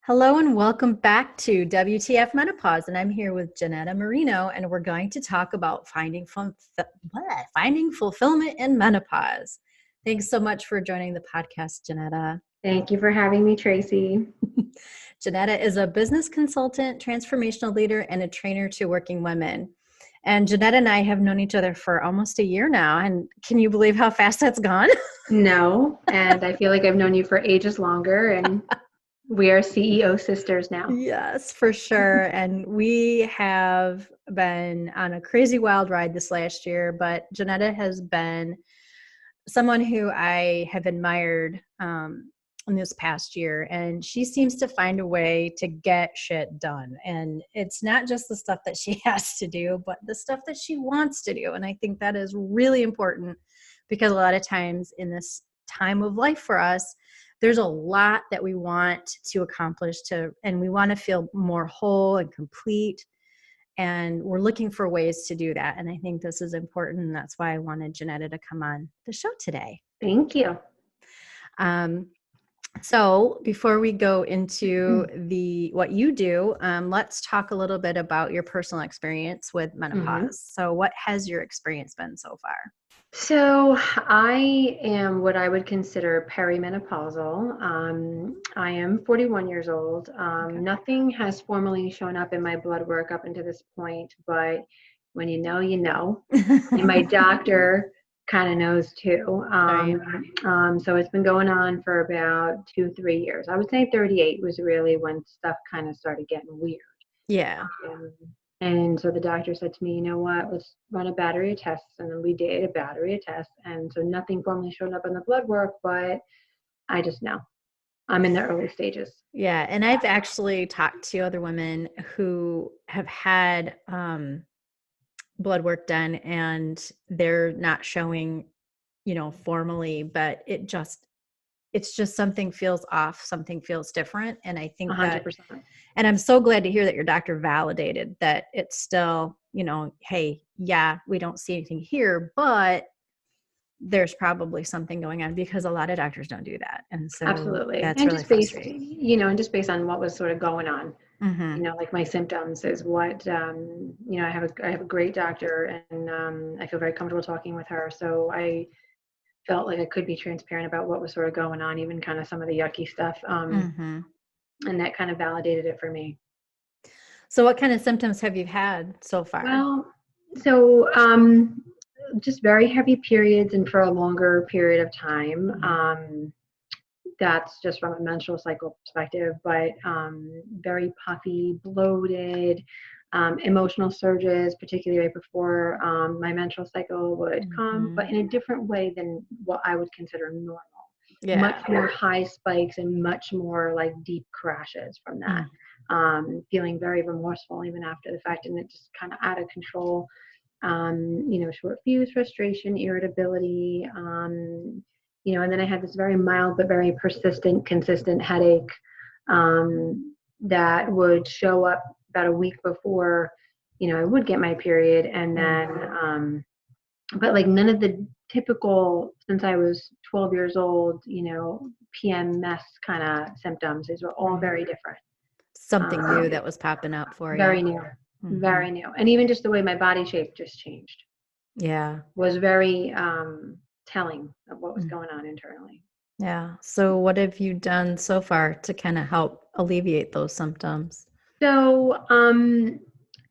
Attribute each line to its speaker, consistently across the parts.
Speaker 1: Hello and welcome back to WTF Menopause, and I'm here with Ginetta Marino, and we're going to talk about finding fulfillment in menopause. Thanks so much for joining the podcast, Ginetta.
Speaker 2: Thank you for having me, Tracy.
Speaker 1: Ginetta is a business consultant, transformational leader, and a trainer to working women. And Ginetta and I have known each other for almost a year now, and can you believe how fast that's gone?
Speaker 2: No, and I feel like I've known you for ages longer, and we are CEO sisters now.
Speaker 1: Yes, for sure. And we have been on a crazy wild ride this last year, but Ginetta has been someone who I have admired in this past year. And she seems to find a way to get shit done. And it's not just the stuff that she has to do, but the stuff that she wants to do. And I think that is really important because a lot of times in this time of life for us, there's a lot that we want to accomplish and we want to feel more whole and complete. And we're looking for ways to do that. And I think this is important. And that's why I wanted Ginetta to come on the show today.
Speaker 2: Thank you.
Speaker 1: So before we go into what you do, let's talk a little bit about your personal experience with menopause. So what has your experience been so far?
Speaker 2: So I am what I would consider perimenopausal. I am 41 years old.
Speaker 1: Okay.
Speaker 2: Nothing has formally shown up in my blood work up until this point, but when you know, you know. And my doctor kind of knows too. So it's been going on for about 2-3 years. I would say 38 was really when stuff kind of started getting weird.
Speaker 1: Yeah.
Speaker 2: And so the doctor said to me, you know what, let's run a battery of tests. And then we did a battery of tests. And so nothing formally showed up in the blood work, but I just know I'm in the early stages.
Speaker 1: Yeah. And I've actually talked to other women who have had blood work done and they're not showing, formally, but it's just something feels off, something feels different. And I think
Speaker 2: 100%.
Speaker 1: And I'm so glad to hear that your doctor validated that it's still, hey, yeah, we don't see anything here, but there's probably something going on because a lot of doctors don't do that. And so
Speaker 2: Absolutely.
Speaker 1: that's
Speaker 2: And
Speaker 1: really
Speaker 2: just based,
Speaker 1: frustrating.
Speaker 2: and just based on what was sort of going on,
Speaker 1: Mm-hmm.
Speaker 2: like my symptoms is what, I have a great doctor and I feel very comfortable talking with her. So I felt like I could be transparent about what was sort of going on, even kind of some of the yucky stuff.
Speaker 1: Mm-hmm.
Speaker 2: And that kind of validated it for me.
Speaker 1: So what kind of symptoms have you had so far?
Speaker 2: Well, so just very heavy periods and for a longer period of time. That's just from a menstrual cycle perspective, but very puffy, bloated, emotional surges, particularly right before my menstrual cycle would come, but in a different way than what I would consider normal.
Speaker 1: Yeah.
Speaker 2: Much more high spikes and much more like deep crashes from that. Feeling very remorseful even after the fact, and it just kind of out of control. Short fuse, frustration, irritability, and then I had this very mild but very persistent, consistent headache that would show up about a week before, I would get my period. And then, but like none of the typical, since I was 12 years old, PMS kind of symptoms, these were all very different.
Speaker 1: Something new that was popping up for you.
Speaker 2: Very new, very new. And even just the way my body shape just changed.
Speaker 1: Yeah.
Speaker 2: Was very telling of what was going on internally.
Speaker 1: Yeah. So what have you done so far to kind of help alleviate those symptoms?
Speaker 2: So, and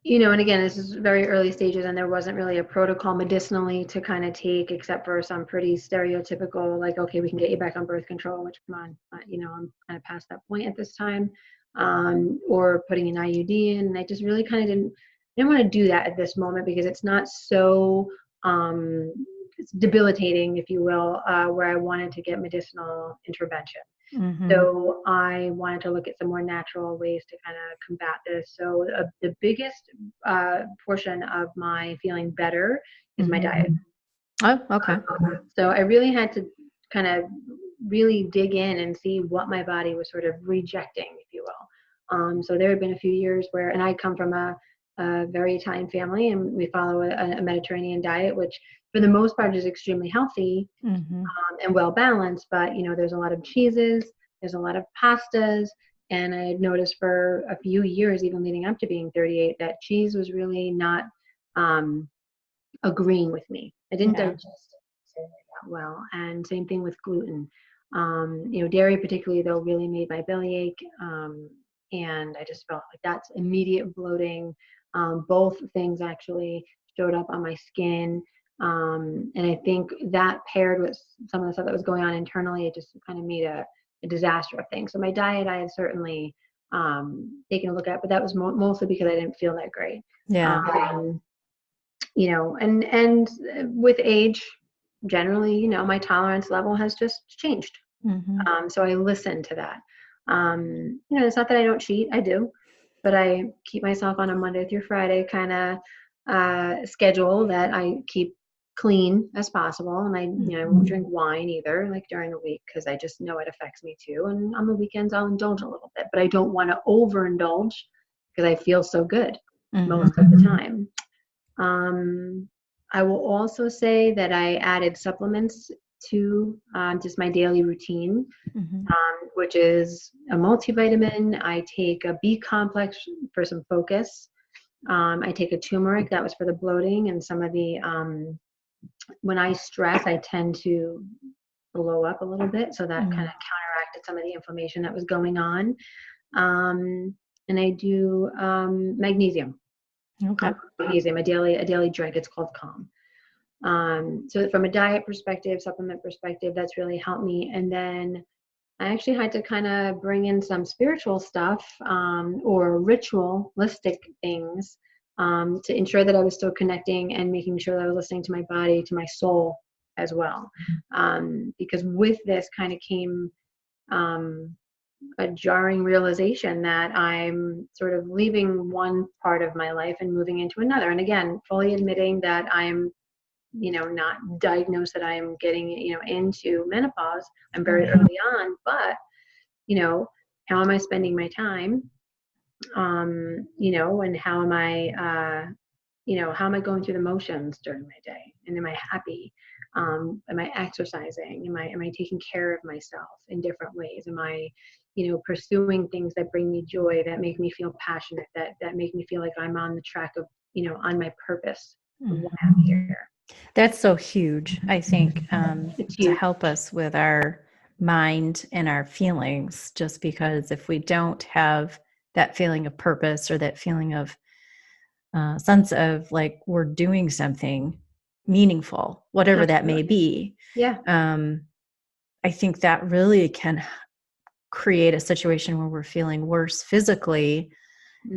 Speaker 2: again, this is very early stages and there wasn't really a protocol medicinally to kind of take, except for some pretty stereotypical, like, okay, we can get you back on birth control, which come on, I'm kind of past that point at this time, or putting an IUD in. And I just really kind of didn't want to do that at this moment because it's not so, it's debilitating, if you will, where I wanted to get medicinal intervention. So I wanted to look at some more natural ways to kind of combat this. So the biggest portion of my feeling better is my diet.
Speaker 1: Oh, okay.
Speaker 2: So I really had to kind of really dig in and see what my body was sort of rejecting, if you will. So there had been a few years where, and I come from a very Italian family, and we follow a Mediterranean diet, which for the most part is extremely healthy and well balanced. But there's a lot of cheeses, there's a lot of pastas, And I had noticed for a few years, even leading up to being 38, that cheese was really not agreeing with me. I didn't digest it that well. And same thing with gluten. Dairy particularly though really made my belly ache. And I just felt like that's immediate bloating. Both things actually showed up on my skin. And I think that paired with some of the stuff that was going on internally, it just kind of made a disaster of things. So my diet, I had certainly taken a look at, but that was mostly because I didn't feel that great.
Speaker 1: Yeah.
Speaker 2: And with age, generally, my tolerance level has just changed.
Speaker 1: Mm-hmm.
Speaker 2: So I listen to that. It's not that I don't cheat, I do, but I keep myself on a Monday through Friday kind of schedule that I keep clean as possible. And I won't drink wine either, like during the week, because I just know it affects me too. And on the weekends, I'll indulge a little bit, but I don't want to overindulge because I feel so good most of the time. I will also say that I added supplements to just my daily routine, which is a multivitamin. I take a B complex for some focus. I take a turmeric, that was for the bloating and some of the, when I stress, I tend to blow up a little bit. So that kind of counteracted some of the inflammation that was going on. And I do magnesium.
Speaker 1: Okay.
Speaker 2: Magnesium, a daily drink. It's called Calm. So from a diet perspective, supplement perspective, that's really helped me. And then I actually had to kind of bring in some spiritual stuff or ritualistic things to ensure that I was still connecting and making sure that I was listening to my body, to my soul as well. Because with this kind of came a jarring realization that I'm sort of leaving one part of my life and moving into another. And again, fully admitting that I'm, not diagnosed that I'm getting, into menopause. I'm very early on, but, how am I spending my time? And how am I going through the motions during my day? And am I happy? Am I exercising? Am I taking care of myself in different ways? Am I, pursuing things that bring me joy, that make me feel passionate, that make me feel like I'm on the track of, on my purpose of why I'm here.
Speaker 1: That's so huge, I think, to
Speaker 2: Huge.
Speaker 1: help us with our mind and our feelings, just because if we don't have that feeling of purpose or that feeling of sense of like we're doing something meaningful, whatever that may be, I think that really can create a situation where we're feeling worse physically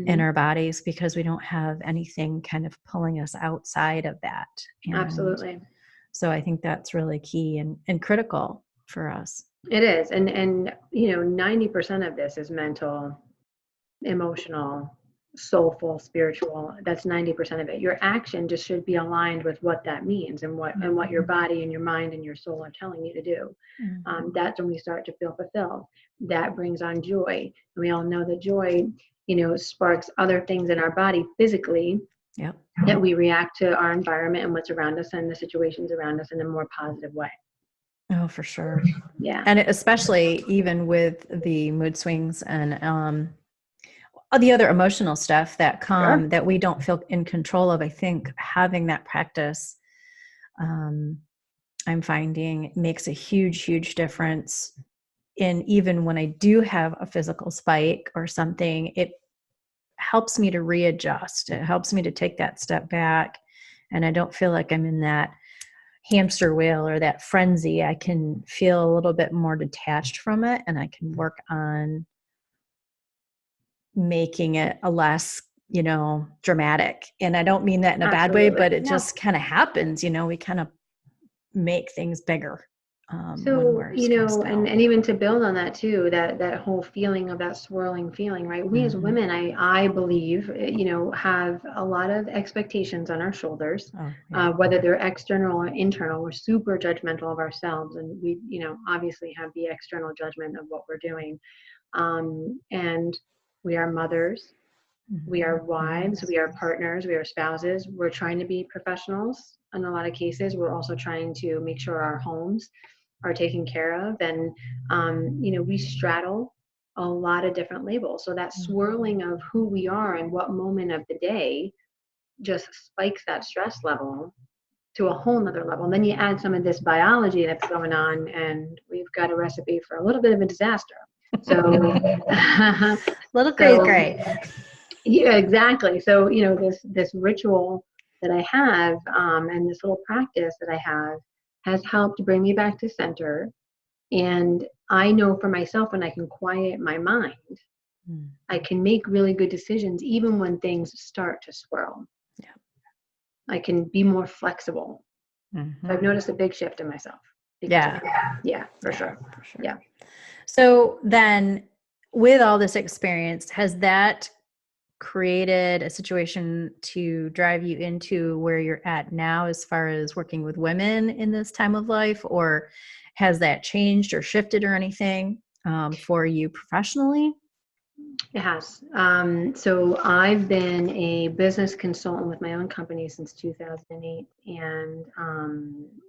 Speaker 1: in our bodies because we don't have anything kind of pulling us outside of that. And
Speaker 2: absolutely.
Speaker 1: So I think that's really key and critical for us.
Speaker 2: It is. And 90% of this is mental, emotional, soulful, spiritual. That's 90% of it. Your action just should be aligned with what that means and what your body and your mind and your soul are telling you to do. That's when we start to feel fulfilled. That brings on joy. And we all know that joy, sparks other things in our body physically that we react to our environment and what's around us and the situations around us in a more positive way.
Speaker 1: Oh, for sure.
Speaker 2: Yeah.
Speaker 1: And especially even with the mood swings and all the other emotional stuff that come that we don't feel in control of. I think having that practice, I'm finding makes a huge, huge difference in even when I do have a physical spike or something, it helps me to readjust. It helps me to take that step back. And I don't feel like I'm in that hamster wheel or that frenzy. I can feel a little bit more detached from it, and I can work on making it a less, dramatic. And I don't mean that in a bad way, but it just kind of happens, we kind of make things bigger.
Speaker 2: So, and even to build on that too, that whole feeling of that swirling feeling, right? We as women, I believe, have a lot of expectations on our shoulders, whether they're external or internal. We're super judgmental of ourselves, and we, obviously have the external judgment of what we're doing. And we are mothers, we are wives, we are partners, we are spouses. We're trying to be professionals in a lot of cases. We're also trying to make sure our homes are taken care of. And, we straddle a lot of different labels. So that swirling of who we are and what moment of the day just spikes that stress level to a whole nother level. And then you add some of this biology that's going on, and we've got a recipe for a little bit of a disaster. So,
Speaker 1: little crazy.
Speaker 2: Yeah, exactly. So, this ritual that I have, and this little practice that I have has helped bring me back to center. And I know for myself, when I can quiet my mind, I can make really good decisions, even when things start to swirl.
Speaker 1: Yeah.
Speaker 2: I can be more flexible.
Speaker 1: Mm-hmm.
Speaker 2: So I've noticed a big shift in myself.
Speaker 1: Yeah.
Speaker 2: Yeah, for sure. Yeah.
Speaker 1: So then, with all this experience, has that created a situation to drive you into where you're at now as far as working with women in this time of life, or has that changed or shifted or anything for you professionally?
Speaker 2: It has. So I've been a business consultant with my own company since 2008, and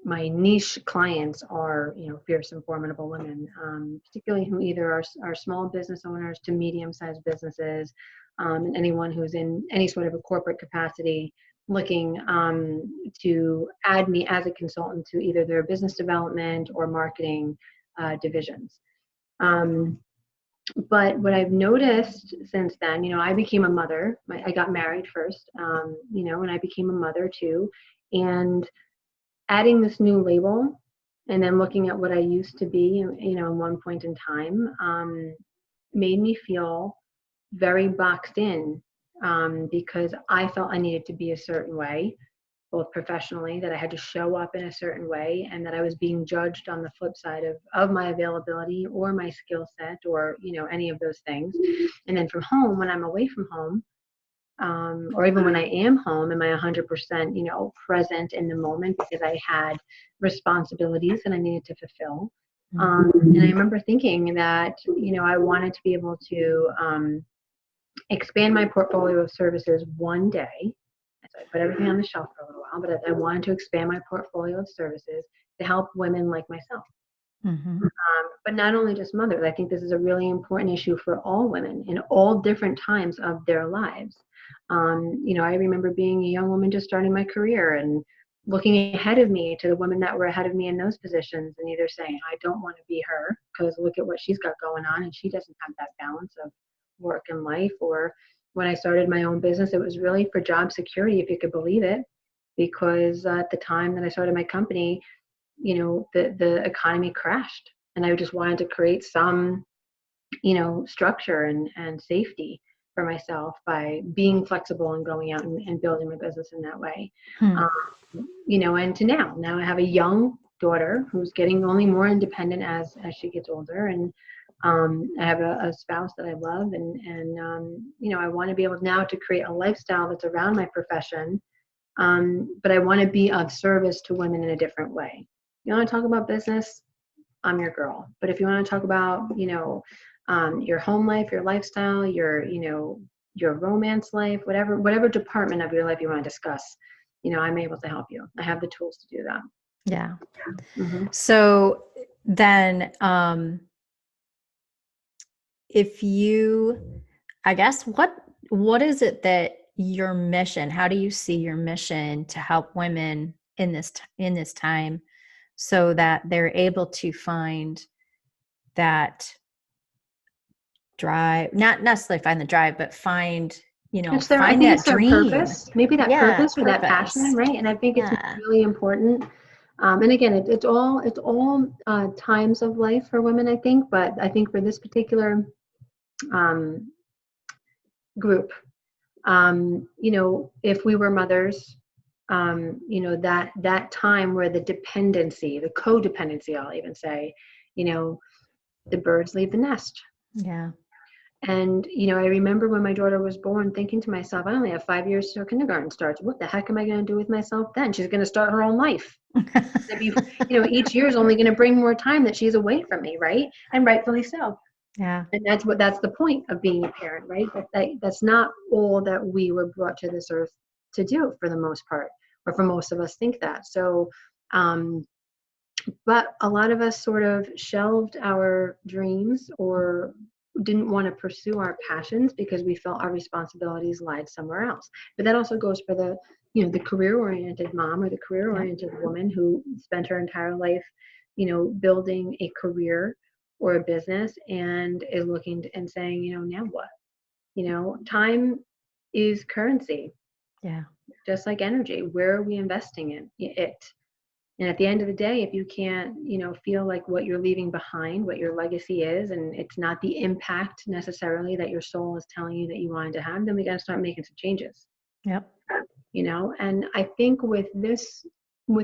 Speaker 2: my niche clients are, fierce and formidable women, particularly who either are small business owners to medium-sized businesses, and anyone who's in any sort of a corporate capacity looking to add me as a consultant to either their business development or marketing divisions. But what I've noticed since then, I became a mother. I got married first, and I became a mother too. And adding this new label and then looking at what I used to be, in one point in time, made me feel very boxed in, because I felt I needed to be a certain way, both professionally, that I had to show up in a certain way, and that I was being judged on the flip side of my availability or my skill set, or any of those things. And then from home, when I'm away from home, or even when I am home, am I 100% present in the moment, because I had responsibilities that I needed to fulfill. And I remember thinking that I wanted to be able to expand my portfolio of services one day. So I put everything on the shelf for a little while, but I wanted to expand my portfolio of services to help women like myself. But not only just mothers. I think this is a really important issue for all women in all different times of their lives. I remember being a young woman just starting my career and looking ahead of me to the women that were ahead of me in those positions, and either saying, I don't want to be her because look at what she's got going on and she doesn't have that balance of work and life. Or when I started my own business, it was really for job security, if you could believe it, because at the time that I started my company, the economy crashed, and I just wanted to create some, structure and safety for myself by being flexible and going out and building my business in that way. And to now I have a young daughter who's getting only more independent as she gets older, and I have a spouse that I love, and I want to be able now to create a lifestyle that's around my profession, but I want to be of service to women in a different way. You want to talk about business? I'm your girl. But if you want to talk about, your home life, your lifestyle, your romance life, whatever department of your life you want to discuss, I'm able to help you. I have the tools to do that.
Speaker 1: Yeah.
Speaker 2: Mm-hmm.
Speaker 1: So then, I guess, what is it that your mission, how do you see your mission to help women in this time so that they're able to find that drive, not necessarily find the drive, but find find that dream,
Speaker 2: purpose, maybe that purpose or that passion, right? And I think it's really important. And again, it's all times of life for women, I think. But I think for this particular group, if we were mothers, that time where the dependency, the codependency, I'll even say, the birds leave the nest.
Speaker 1: Yeah.
Speaker 2: And, I remember when my daughter was born thinking to myself, I only have 5 years till kindergarten starts. What the heck am I going to do with myself then? She's going to start her own life. Each year is only going to bring more time that she's away from me, right? And rightfully so.
Speaker 1: Yeah.
Speaker 2: And that's the point of being a parent, right? That's not all that we were brought to this earth to do, for the most part, or for most of us think that. So, but a lot of us sort of shelved our dreams or didn't want to pursue our passions because we felt our responsibilities lied somewhere else. But that also goes for the, the career-oriented mom or the career-oriented woman who spent her entire life, building a career or a business and is looking and saying, now what? Time is currency.
Speaker 1: Yeah.
Speaker 2: Just like energy. Where are we investing in it? And at the end of the day, if you can't, feel like what you're leaving behind, what your legacy is, and it's not the impact necessarily that your soul is telling you that you wanted to have, then we got to start making some changes.
Speaker 1: Yep.
Speaker 2: And I think with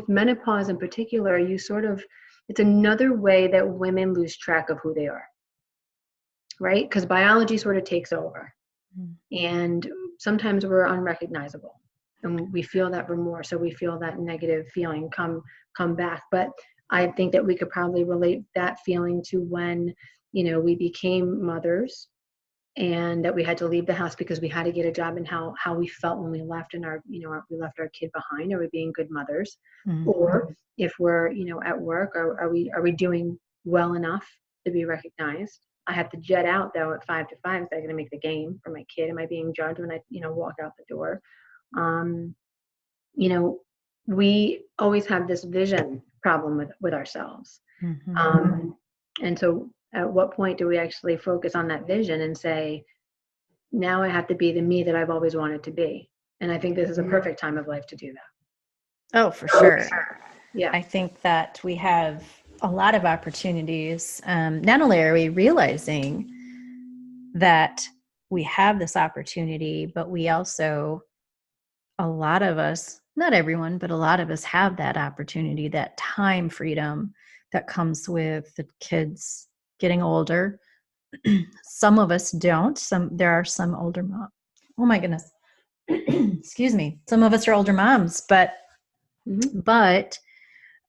Speaker 2: menopause in particular, it's another way that women lose track of who they are, right? Because biology sort of takes over. And sometimes we're unrecognizable and we feel that remorse, or we feel that negative feeling come back. But I think that we could probably relate that feeling to when, we became mothers and that we had to leave the house because we had to get a job, and how we felt when we left, and we left our kid behind. Are we being good mothers? Mm-hmm. Or if we're, at work, are we doing well enough to be recognized? I have to jet out though at 5 to 5. Is that going to make the game for my kid? Am I being judged when I, walk out the door? We always have this vision problem with ourselves. Mm-hmm. And so at what point do we actually focus on that vision and say, now I have to be the me that I've always wanted to be? And I think this is a perfect time of life to do that.
Speaker 1: Oh, for sure.
Speaker 2: Yeah.
Speaker 1: I think that we have a lot of opportunities. Not only are we realizing that we have this opportunity, but we also, a lot of us, not everyone, but a lot of us have that opportunity, that time freedom that comes with the kids getting older. Some of us don't. There are some older moms. Oh my goodness. Excuse me. Some of us are older moms, but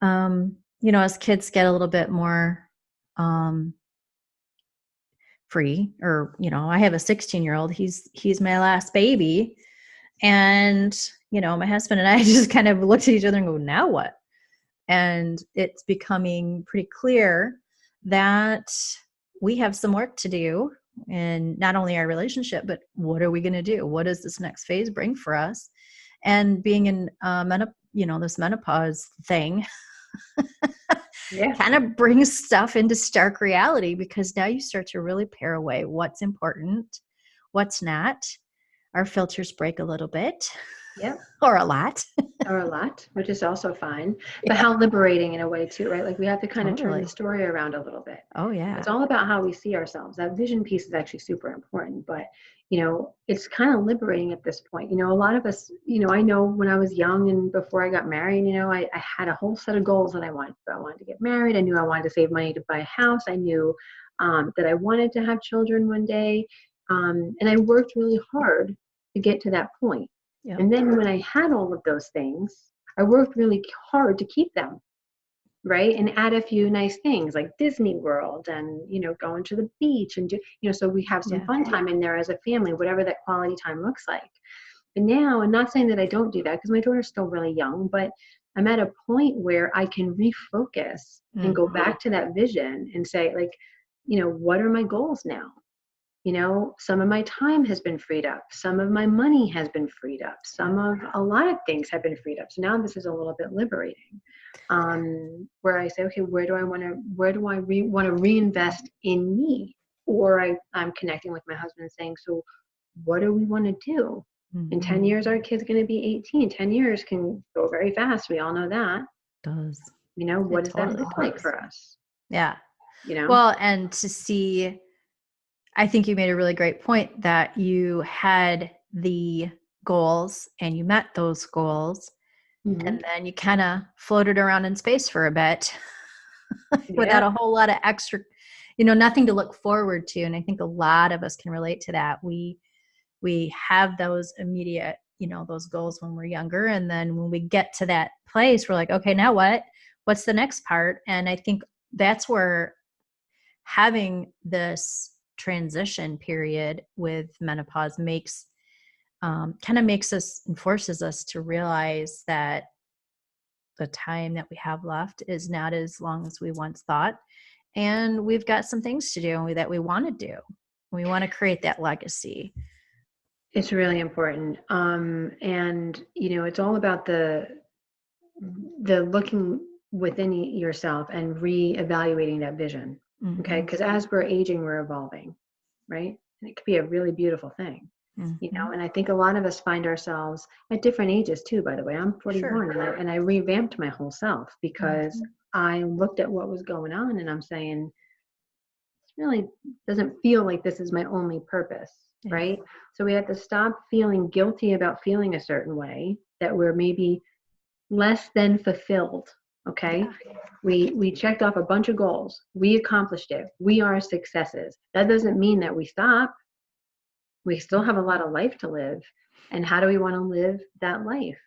Speaker 1: as kids get a little bit more free, or, I have a 16-year-old, he's my last baby. And, my husband and I just kind of looked at each other and go, now what? And it's becoming pretty clear that we have some work to do in not only our relationship, but what are we going to do? What does this next phase bring for us? And being in this menopause thing kind of brings stuff into stark reality, because now you start to really pare away what's important, what's not. Our filters break a little bit.
Speaker 2: Yeah.
Speaker 1: Or a lot.
Speaker 2: Or a lot, which is also fine. But how liberating in a way too, right? Like we have to kind of turn the story around a little bit.
Speaker 1: Oh yeah.
Speaker 2: It's all about how we see ourselves. That vision piece is actually super important, but it's kind of liberating at this point. A lot of us, I know when I was young and before I got married, I had a whole set of goals that I wanted. I wanted to get married. I knew I wanted to save money to buy a house. I knew that I wanted to have children one day. And I worked really hard to get to that point. Yep. And then when I had all of those things, I worked really hard to keep them, right? And add a few nice things like Disney World and, going to the beach and so we have some fun time in there as a family, whatever that quality time looks like. But now, I'm not saying that I don't do that because my daughter's still really young, but I'm at a point where I can refocus and go back to that vision and say, like, what are my goals now? Some of my time has been freed up. Some of my money has been freed up. A lot of things have been freed up. So now this is a little bit liberating, where I say, okay, where do I want to reinvest in me? Or I'm connecting with my husband and saying, so what do we want to do? Mm-hmm. In 10 years, our kid's going to be 18. 10 years can go very fast. We all know that.
Speaker 1: It does.
Speaker 2: What does that look like for us?
Speaker 1: Yeah. Well, and to see, I think you made a really great point that you had the goals and you met those goals, and then you kind of floated around in space for a bit without a whole lot of extra, nothing to look forward to. And I think a lot of us can relate to that. We have those immediate, those goals when we're younger. And then when we get to that place, we're like, okay, now what? What's the next part? And I think that's where having this transition period with menopause makes us and forces us to realize that the time that we have left is not as long as we once thought, and we've got some things to do that we want to do. We want to create that legacy.
Speaker 2: It's really important. And it's all about the looking within yourself and reevaluating that vision. Okay. Because as we're aging, we're evolving, right? And it could be a really beautiful thing. And I think a lot of us find ourselves at different ages too, by the way. I'm 41
Speaker 1: Sure.
Speaker 2: and I revamped my whole self because I looked at what was going on and I'm saying, this really doesn't feel like this is my only purpose, right? So we have to stop feeling guilty about feeling a certain way, that we're maybe less than fulfilled. Okay.
Speaker 1: Yeah.
Speaker 2: We checked off a bunch of goals. We accomplished it. We are successes. That doesn't mean that we stop. We still have a lot of life to live. And how do we want to live that life?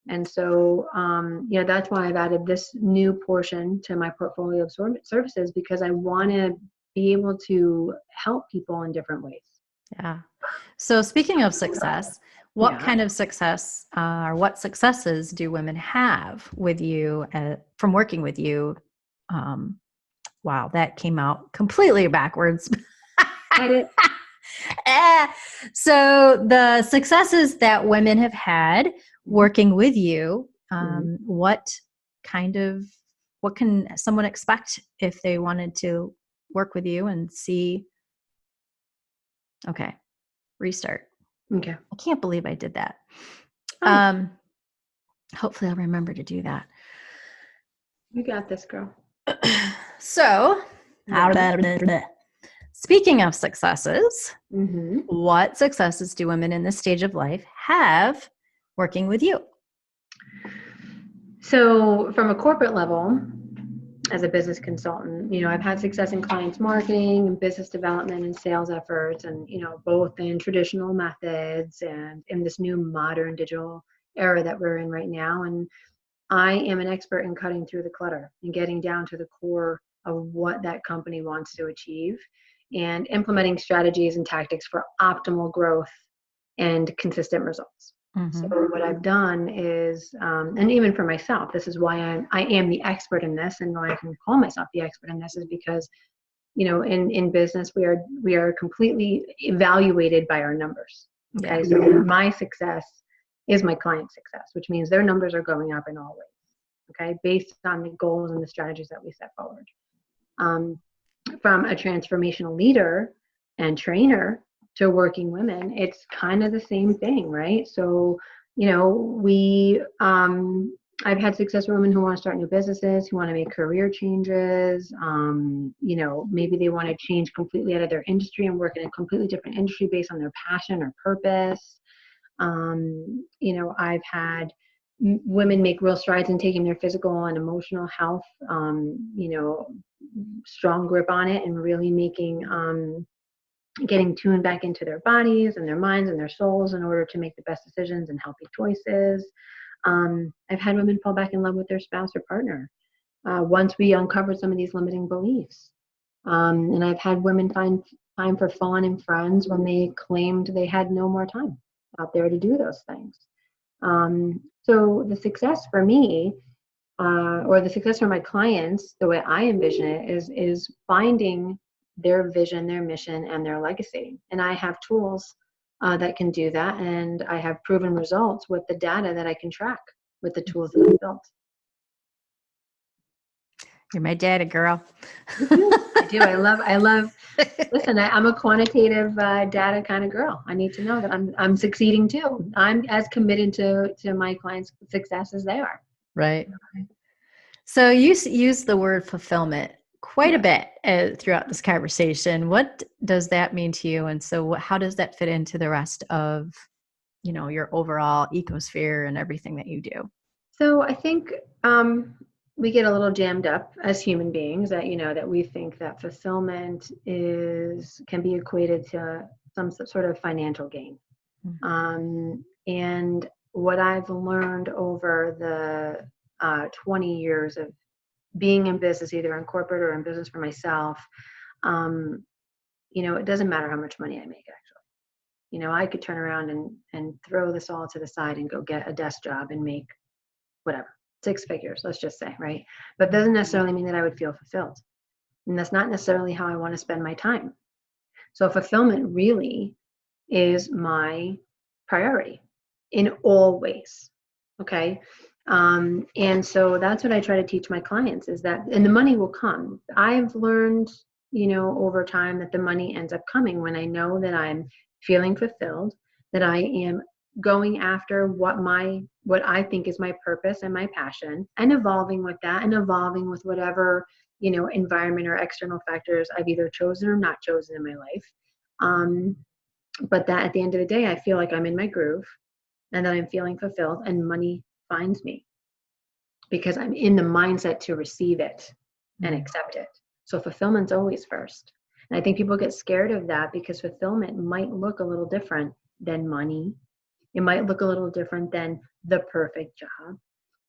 Speaker 2: And so, that's why I've added this new portion to my portfolio of services, because I want to be able to help people in different ways.
Speaker 1: Yeah. So speaking of success, what kind of success or what successes do women have with you from working with you? Wow, that came out completely backwards. So the successes that women have had working with you, what can someone expect if they wanted to work with you and see? Okay, restart.
Speaker 2: Okay.
Speaker 1: I can't believe I did that. Hopefully I'll remember to do that.
Speaker 2: You got this, girl.
Speaker 1: So, speaking of successes, what successes do women in this stage of life have working with you?
Speaker 2: So from a corporate level, as a business consultant, I've had success in clients marketing and business development and sales efforts, and, both in traditional methods and in this new modern digital era that we're in right now. And I am an expert in cutting through the clutter and getting down to the core of what that company wants to achieve and implementing strategies and tactics for optimal growth and consistent results. So what I've done is, and even for myself, this is why I am the expert in this, and why I can call myself the expert in this, is because, in business, we are completely evaluated by our numbers. Okay. Yeah. So my success is my client's success, which means their numbers are going up in all ways. Okay. Based on the goals and the strategies that we set forward. From a transformational leader and trainer to working women, it's kind of the same thing, right? So, I've had successful women who want to start new businesses, who want to make career changes. Maybe they want to change completely out of their industry and work in a completely different industry based on their passion or purpose. I've had women make real strides in taking their physical and emotional health, strong grip on it, and really getting tuned back into their bodies and their minds and their souls in order to make the best decisions and healthy choices. I've had women fall back in love with their spouse or partner once we uncovered some of these limiting beliefs. And I've had women find time for fun and friends when they claimed they had no more time out there to do those things. So the success for me, or the success for my clients, the way I envision it, is finding their vision, their mission, and their legacy. And I have tools that can do that. And I have proven results with the data that I can track with the tools that I've built.
Speaker 1: You're my data, girl.
Speaker 2: I do. I love. Listen, I'm a quantitative data kind of girl. I need to know that I'm succeeding too. I'm as committed to my clients' success as they are.
Speaker 1: Right. So you use the word fulfillment quite a bit throughout this conversation. What does that mean to you? And so how does that fit into the rest of, your overall ecosphere and everything that you do?
Speaker 2: So I think we get a little jammed up as human beings that we think that fulfillment can be equated to some sort of financial gain. And what I've learned over the 20 years of being in business, either in corporate or in business for myself, it doesn't matter how much money I make, actually. I could turn around and throw this all to the side and go get a desk job and make whatever, 6 figures, let's just say, right? But doesn't necessarily mean that I would feel fulfilled. And that's not necessarily how I want to spend my time. So fulfillment really is my priority in all ways. Okay. And so that's what I try to teach my clients is that, and the money will come. I've learned, over time that the money ends up coming when I know that I'm feeling fulfilled, that I am going after what I think is my purpose and my passion, and evolving with that, and evolving with whatever, environment or external factors I've either chosen or not chosen in my life. But that at the end of the day, I feel like I'm in my groove and that I'm feeling fulfilled, and money finds me because I'm in the mindset to receive it and accept it. So fulfillment's always first. And I think people get scared of that because fulfillment might look a little different than money. It might look a little different than the perfect job.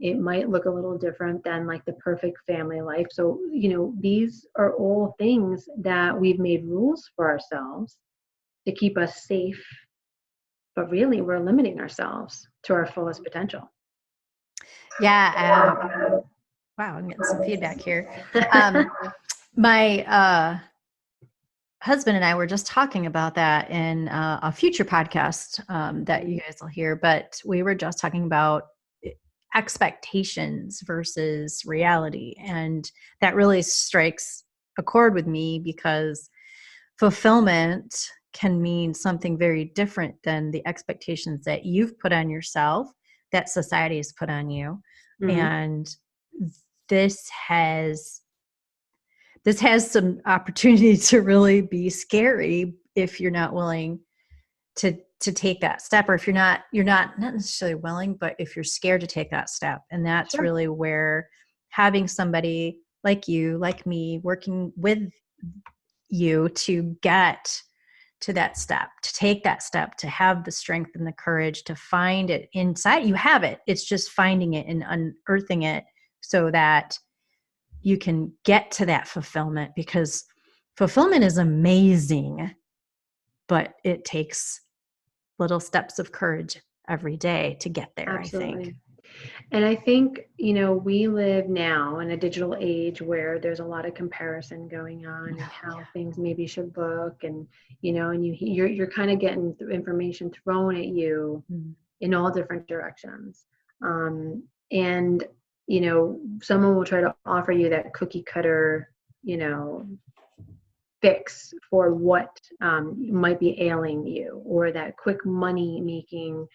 Speaker 2: It might look a little different than like the perfect family life. So, these are all things that we've made rules for ourselves to keep us safe, but really we're limiting ourselves to our fullest potential.
Speaker 1: Yeah. Wow, I'm getting some feedback here. My husband and I were just talking about that in a future podcast that you guys will hear, but we were just talking about expectations versus reality. And that really strikes a chord with me because fulfillment can mean something very different than the expectations that you've put on yourself, that society has put on you.
Speaker 2: Mm-hmm.
Speaker 1: And this has some opportunity to really be scary if you're not willing to take that step, or if you're not necessarily willing, but if you're scared to take that step. And that's
Speaker 2: Sure.
Speaker 1: really where having somebody like you, like me, working with you to get to that step, to take that step, to have the strength and the courage to find it inside. You have it. It's just finding it and unearthing it so that you can get to that fulfillment, because fulfillment is amazing, but it takes little steps of courage every day to get there.
Speaker 2: Absolutely.
Speaker 1: I think.
Speaker 2: And I think, we live now in a digital age where there's a lot of comparison going on and how things maybe should look, and, and you're kind of getting information thrown at you in all different directions. And, someone will try to offer you that cookie cutter, fix for what might be ailing you, or that quick money making,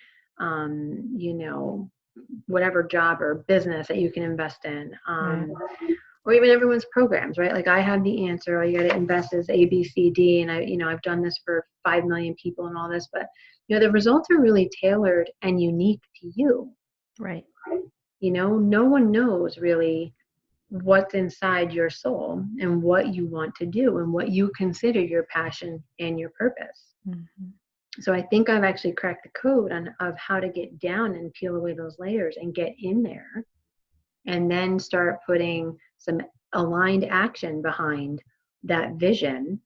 Speaker 2: whatever job or business that you can invest in, or even everyone's programs, right? Like, I have the answer. All you got to invest is A, B, C, D, and I've done this for 5 million people and all this, but the results are really tailored and unique to you.
Speaker 1: Right.
Speaker 2: No one knows really what's inside your soul and what you want to do and what you consider your passion and your purpose.
Speaker 1: Mm-hmm.
Speaker 2: So I think I've actually cracked the code of how to get down and peel away those layers and get in there, and then start putting some aligned action behind that vision,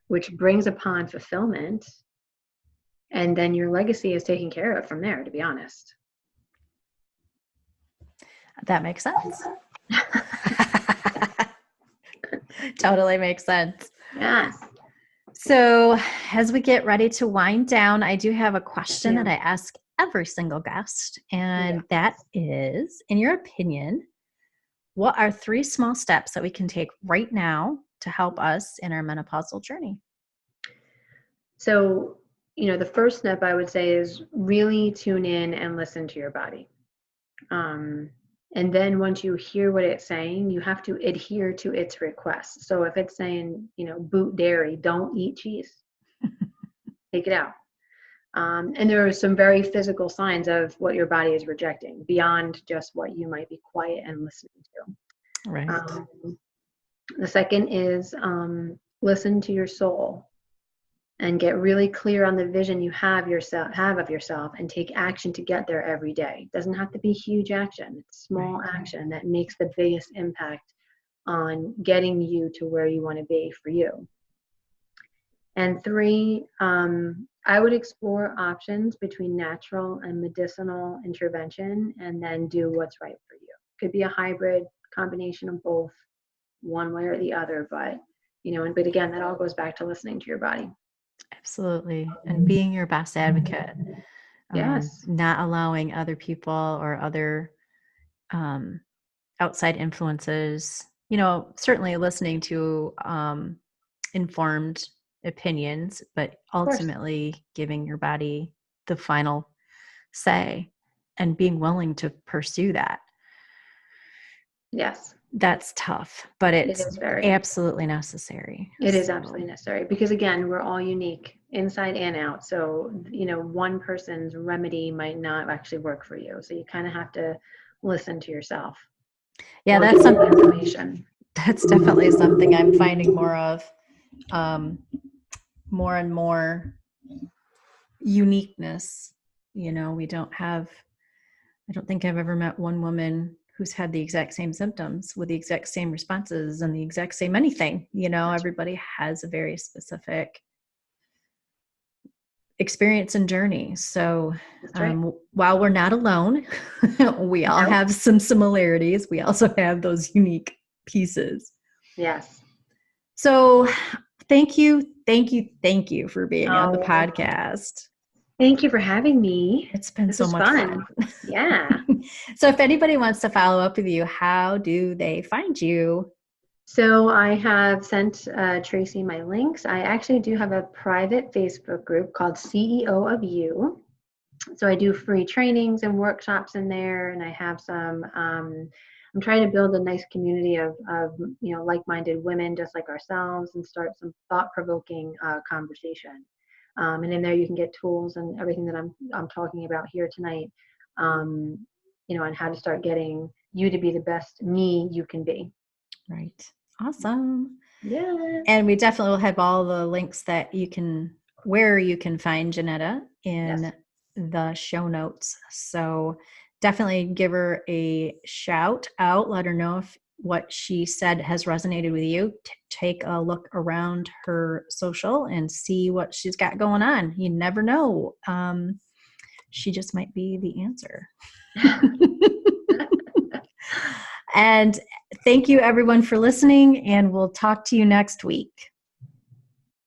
Speaker 2: which brings upon fulfillment. And then your legacy is taken care of from there, to be honest.
Speaker 1: That makes sense. Totally makes sense.
Speaker 2: Yes.
Speaker 1: So as we get ready to wind down, I do have a question that I ask every single guest. And that is, in your opinion, what are 3 small steps that we can take right now to help us in our menopausal journey?
Speaker 2: So, the first step I would say is really tune in and listen to your body. And then once you hear what it's saying, you have to adhere to its requests. So if it's saying, boot dairy, don't eat cheese, take it out. And there are some very physical signs of what your body is rejecting beyond just what you might be quiet and listening to.
Speaker 1: Right.
Speaker 2: The second is listen to your soul and get really clear on the vision you have of yourself, and take action to get there every day. It doesn't have to be huge action. It's small action that makes the biggest impact on getting you to where you want to be for you. And 3, I would explore options between natural and medicinal intervention, and then do what's right for you. Could be a hybrid combination of both, one way or the other, but but again, that all goes back to listening to your body.
Speaker 1: Absolutely. And being your best advocate.
Speaker 2: Yes.
Speaker 1: Not allowing other people or other outside influences, certainly listening to informed opinions, but ultimately giving your body the final say and being willing to pursue that.
Speaker 2: Yes.
Speaker 1: That's tough, but it's absolutely necessary.
Speaker 2: It is absolutely necessary because, again, we're all unique inside and out. So, one person's remedy might not actually work for you. So you kind of have to listen to yourself.
Speaker 1: Yeah, that's something. Information. That's definitely something I'm finding more of. More and more uniqueness. I don't think I've ever met one woman who's had the exact same symptoms with the exact same responses and the exact same anything. Everybody has a very specific experience and journey. So while we're not alone, we all have some similarities. We also have those unique pieces.
Speaker 2: Yes.
Speaker 1: So thank you for being on the podcast.
Speaker 2: Thank you for having me.
Speaker 1: It's been so much fun.
Speaker 2: Yeah.
Speaker 1: So if anybody wants to follow up with you, how do they find you?
Speaker 2: So I have sent Tracy my links. I actually do have a private Facebook group called CEO of You. So I do free trainings and workshops in there, and I have some. I'm trying to build a nice community of like-minded women just like ourselves, and start some thought-provoking conversation. And in there you can get tools and everything that I'm talking about here tonight. On how to start getting you to be the best me you can be.
Speaker 1: Right. Awesome.
Speaker 2: Yeah.
Speaker 1: And we definitely will have all the links where you can find Ginetta in the show notes. So definitely give her a shout out. Let her know if what she said has resonated with you. Take a look around her social and see what she's got going on. You never know. She just might be the answer. And thank you everyone for listening, and we'll talk to you next week.